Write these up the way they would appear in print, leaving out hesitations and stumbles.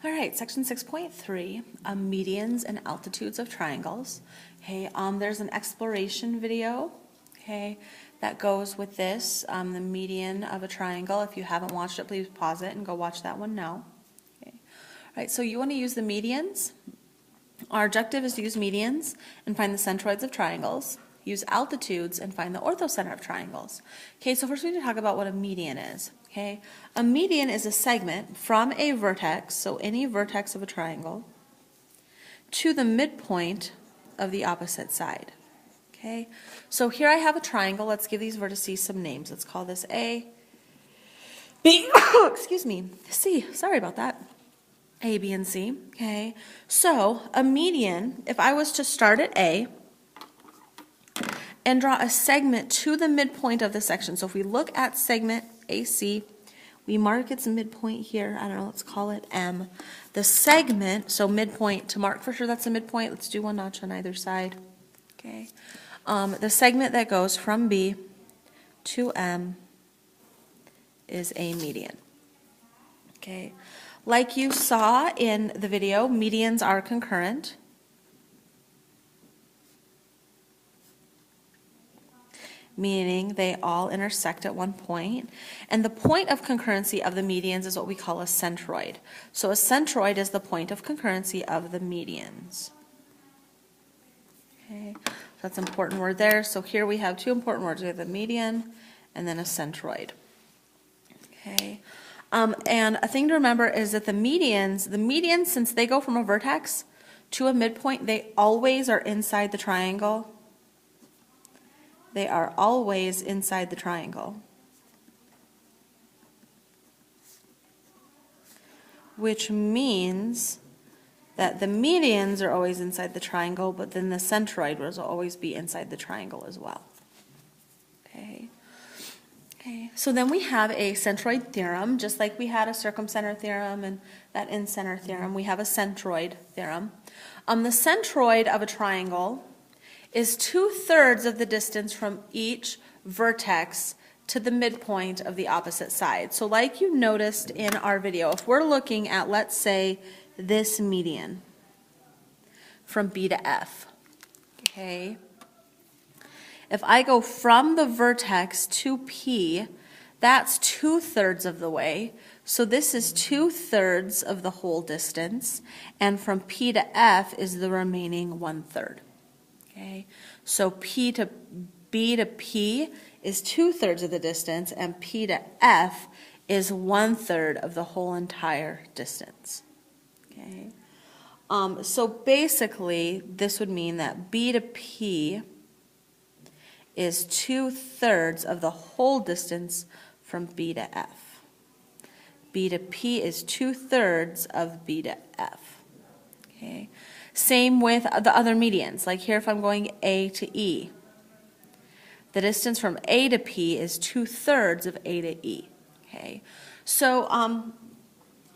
All right, section 6.3, medians and altitudes of triangles. Okay, there's an exploration video, okay, that goes with this, the median of a triangle. If you haven't watched it, please pause it and go watch that one now. Okay. All right, so you want to use the medians. Our objective is to use medians and find the centroids of triangles, use altitudes, and find the orthocenter of triangles. Okay, so first we need to talk about what a median is. Okay, a median is a segment from a vertex, so any vertex of a triangle, to the midpoint of the opposite side. Okay, so here I have a triangle. Let's give these vertices some names. Let's call this A, B, excuse me, C. Sorry about that. A, B, and C. Okay, so a median, if I was to start at A and draw a segment to the midpoint of the section. So if we look at segment AC, we mark its midpoint here. I don't know, let's call it M. The segment, so midpoint, to mark for sure that's a midpoint, let's do one notch on either side. Okay. The segment that goes from B to M is a median. Okay. Like you saw in the video, medians are concurrent. Meaning they all intersect at one point. And the point of concurrency of the medians is what we call a centroid. So a centroid is the point of concurrency of the medians. Okay, that's an important word there. So here we have two important words. We have the median and then a centroid. Okay, and a thing to remember is that the medians, since they go from a vertex to a midpoint, they always are inside the triangle. They are always inside the triangle, which means that the medians are always inside the triangle, but then the centroid will always be inside the triangle as well. Okay. Okay. So then we have a centroid theorem, just like we had a circumcenter theorem and that in-center theorem. We have a centroid theorem. The centroid of a triangle is 2/3 of the distance from each vertex to the midpoint of the opposite side. So like you noticed in our video, if we're looking at, let's say, this median from B to F, okay, if I go from the vertex to P, that's 2/3 of the way. So this is 2/3 of the whole distance, and from P to F is the remaining 1/3. Okay, so B to P is 2/3 of the distance, and P to F is 1/3 of the whole entire distance. Okay, so basically this would mean that B to P is 2/3 of the whole distance from B to F. B to P is 2/3 of B to F. Okay. Same with the other medians, like here if I'm going A to E. The distance from A to P is 2/3 of A to E. Okay, so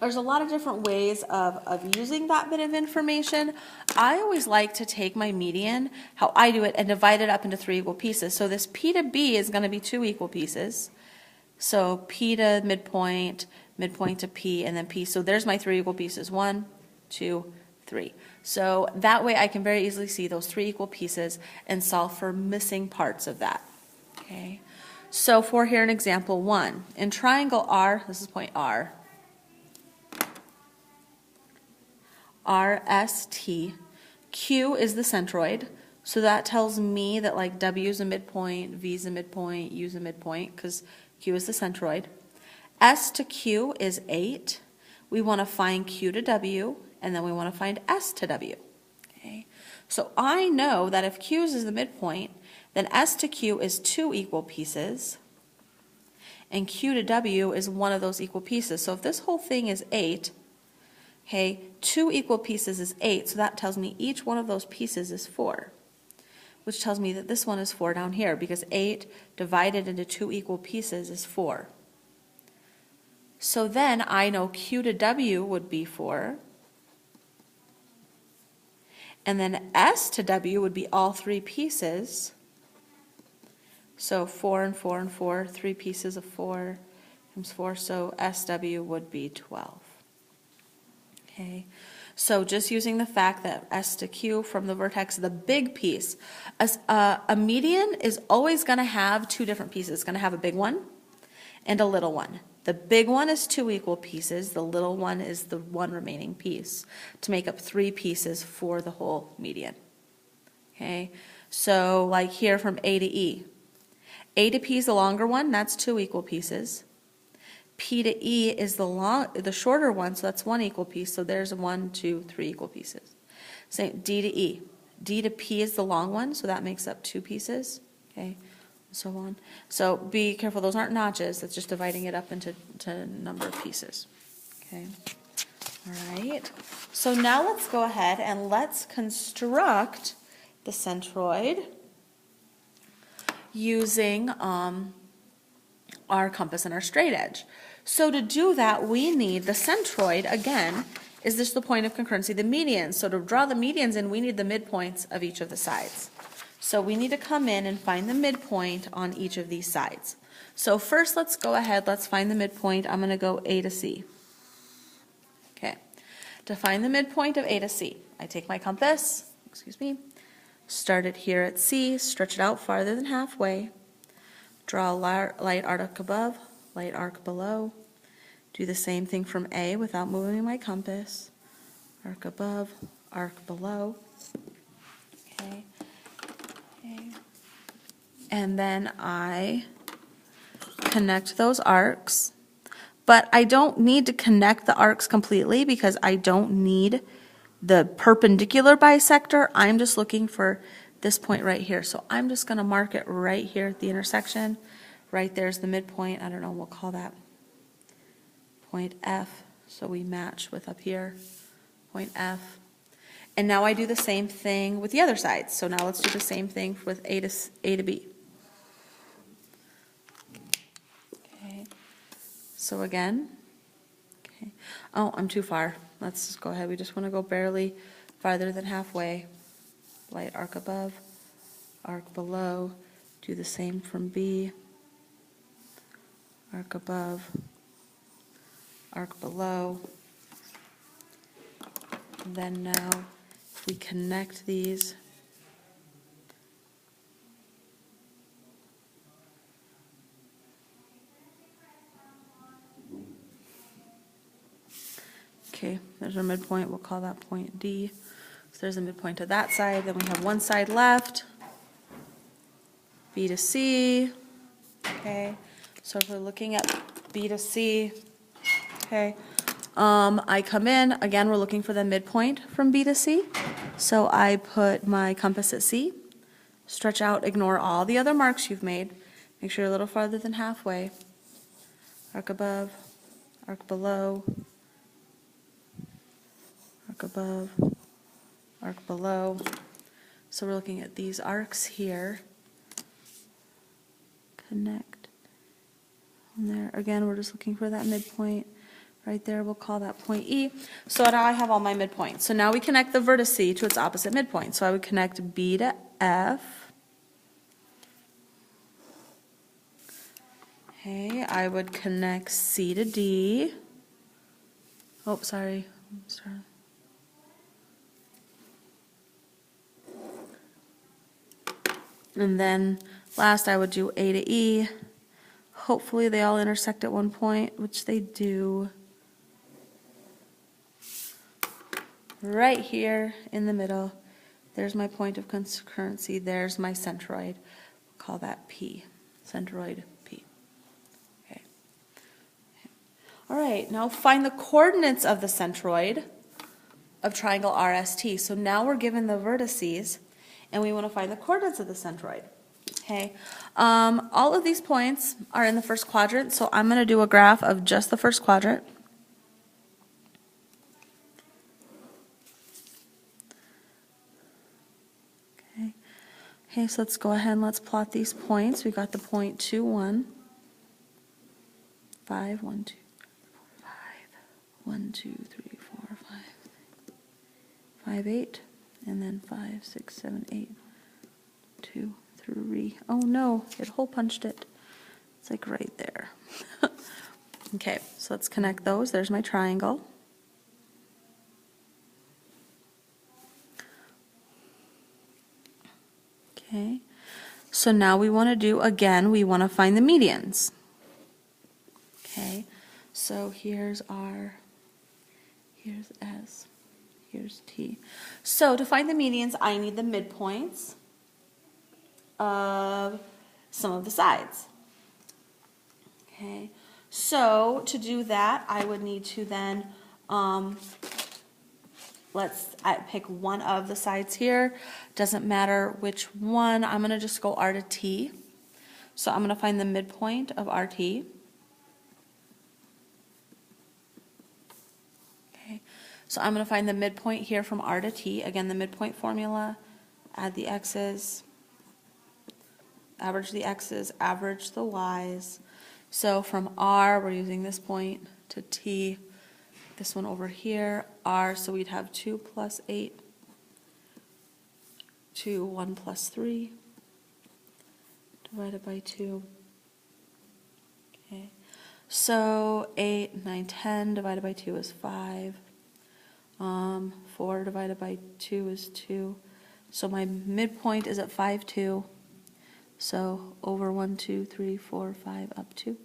there's a lot of different ways of using that bit of information. I always like to take my median, how I do it, and divide it up into 3 equal pieces. So this P to B is going to be 2 equal pieces. So P to midpoint, midpoint to P, and then P. So there's my 3 equal pieces, 1, 2, 3. So that way I can very easily see those 3 equal pieces and solve for missing parts of that. Okay. So for here an example 1, in triangle R, this is point R, RST, Q is the centroid. So that tells me that like W is a midpoint, V is a midpoint, U is a midpoint, because Q is the centroid. S to Q is 8. We want to find Q to W, and then we want to find S to W. Okay. So I know that if Q is the midpoint, then S to Q is 2 equal pieces, and Q to W is one of those equal pieces. So if this whole thing is 8, okay, 2 equal pieces is 8, so that tells me each one of those pieces is 4, which tells me that this one is 4 down here, because 8 divided into 2 equal pieces is 4. So then I know Q to W would be 4, and then S to W would be all 3 pieces. So 4 and 4 and 4, 3 pieces of 4 times 4, so SW would be 12. Okay, so just using the fact that S to Q from the vertex, the big piece, a median is always going to have two different pieces. It's going to have a big one and a little one. The big one is two equal pieces. The little one is the one remaining piece to make up three pieces for the whole median. Okay, so like here from A to E. A to P is the longer one, that's two equal pieces. P to E is the shorter one, so that's one equal piece. So there's 1, 2, 3 equal pieces. Same D to E. D to P is the long one, so that makes up two pieces. Okay, so on. So be careful, those aren't notches. That's just dividing it up into number of pieces. Okay. All right. So now let's go ahead and let's construct the centroid using our compass and our straight edge. So to do that, we need the centroid, again, is this the point of concurrency, the medians. So to draw the medians in, we need the midpoints of each of the sides. So we need to come in and find the midpoint on each of these sides. So first, let's go ahead, let's find the midpoint. I'm going to go A to C. Okay. To find the midpoint of A to C, I take my compass, start it here at C, stretch it out farther than halfway, draw a light arc above, light arc below, do the same thing from A without moving my compass, arc above, arc below, okay. And then I connect those arcs, but I don't need to connect the arcs completely because I don't need the perpendicular bisector. I'm just looking for this point right here. So I'm just going to mark it right here at the intersection. Right there's the midpoint. I don't know, we'll call that point F. So we match with up here, point F. And now I do the same thing with the other side. So now let's do the same thing with A to B. Okay. So again, okay. Oh, I'm too far. Let's just go ahead. We just want to go barely farther than halfway. Light arc above, arc below. Do the same from B. Arc above, arc below. And then now, if we connect these, okay, there's our midpoint. We'll call that point D. So there's a midpoint to that side. Then we have one side left, B to C. Okay. So if we're looking at B to C, okay, I come in, again, we're looking for the midpoint from B to C. So I put my compass at C, stretch out, ignore all the other marks you've made, make sure you're a little farther than halfway, arc above, arc below, arc above, arc below. So we're looking at these arcs here, connect. And there, again, we're just looking for that midpoint right there. We'll call that point E. So now I have all my midpoints. So now we connect the vertice to its opposite midpoint. So I would connect B to F. Okay, I would connect C to D. Oh, sorry. And then last I would do A to E. Hopefully they all intersect at one point, which they do. Right here in the middle, there's my point of concurrency, there's my centroid. We'll call that P, centroid P. Okay. All right, now find the coordinates of the centroid of triangle RST. So now we're given the vertices, and we want to find the coordinates of the centroid. Okay, all of these points are in the first quadrant, so I'm going to do a graph of just the first quadrant. Okay, so let's go ahead and let's plot these points. We got the point 2, 1, 5, 1, 2, 5, 1, 2, 3, 4, 5, 5, 8, and then 5, 6, 7, 8, 2, 3. Oh no, it hole punched it. It's like right there. Okay, so let's connect those. There's my triangle. Okay, so now we want to do, again, we want to find the medians. Okay, so here's R, here's S, here's T. So to find the medians, I need the midpoints of some of the sides. Okay, so to do that, I would need to then, I pick one of the sides here. Doesn't matter which one. I'm going to just go R to T. So I'm going to find the midpoint of RT. Okay, so I'm going to find the midpoint here from R to T. Again, the midpoint formula, add the x's, average the x's, average the y's. So from R, we're using this point, to T, this one over here, R, so we'd have 2 plus 8 to 1 plus 3 divided by 2. Okay, so 8, 9, 10 divided by 2 is 5. 4 divided by 2 is 2. So my midpoint is at 5, 2. So over 1, 2, 3, 4, 5, up 2.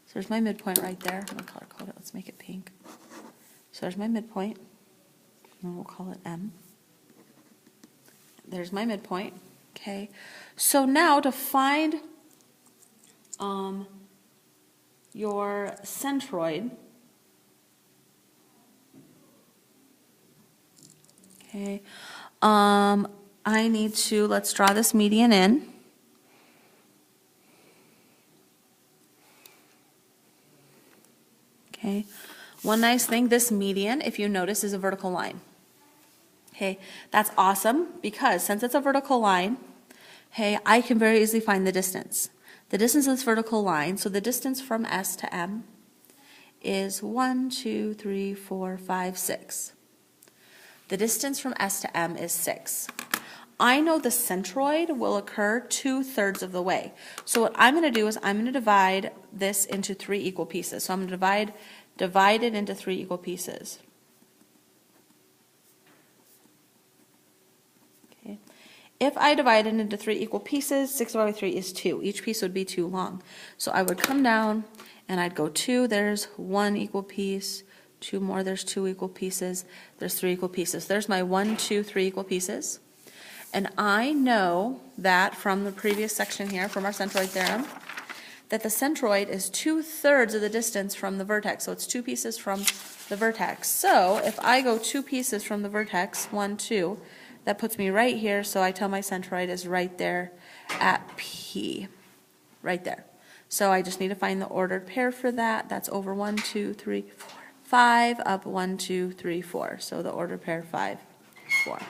So there's my midpoint right there. I'm going to color code it. Let's make it pink. So there's my midpoint. And we'll call it M. There's my midpoint. Okay. So now to find your centroid, okay, I need to, let's draw this median in. Okay, one nice thing, this median, if you notice, is a vertical line. Okay, that's awesome because since it's a vertical line, hey, I can very easily find the distance. The distance of this vertical line, so the distance from S to M is 1, 2, 3, 4, 5, 6. The distance from S to M is 6. I know the centroid will occur 2/3 of the way. So what I'm going to do is I'm going to divide this into 3 equal pieces. So I'm going to divide it into 3 equal pieces. Okay. If I divide it into 3 equal pieces, 6 divided by 3 is 2. Each piece would be too long. So I would come down and I'd go 2, there's 1 equal piece, 2 more, there's 2 equal pieces, there's 3 equal pieces. There's my 1, 2, 3 equal pieces. And I know that from the previous section here, from our centroid theorem, that the centroid is 2/3 of the distance from the vertex. So it's 2 pieces from the vertex. So if I go 2 pieces from the vertex, 1, 2, that puts me right here. So I tell my centroid is right there at P, right there. So I just need to find the ordered pair for that. That's over 1, 2, 3, 4, 5, up 1, 2, 3, 4. So the ordered pair 5, 4.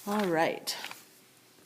All right.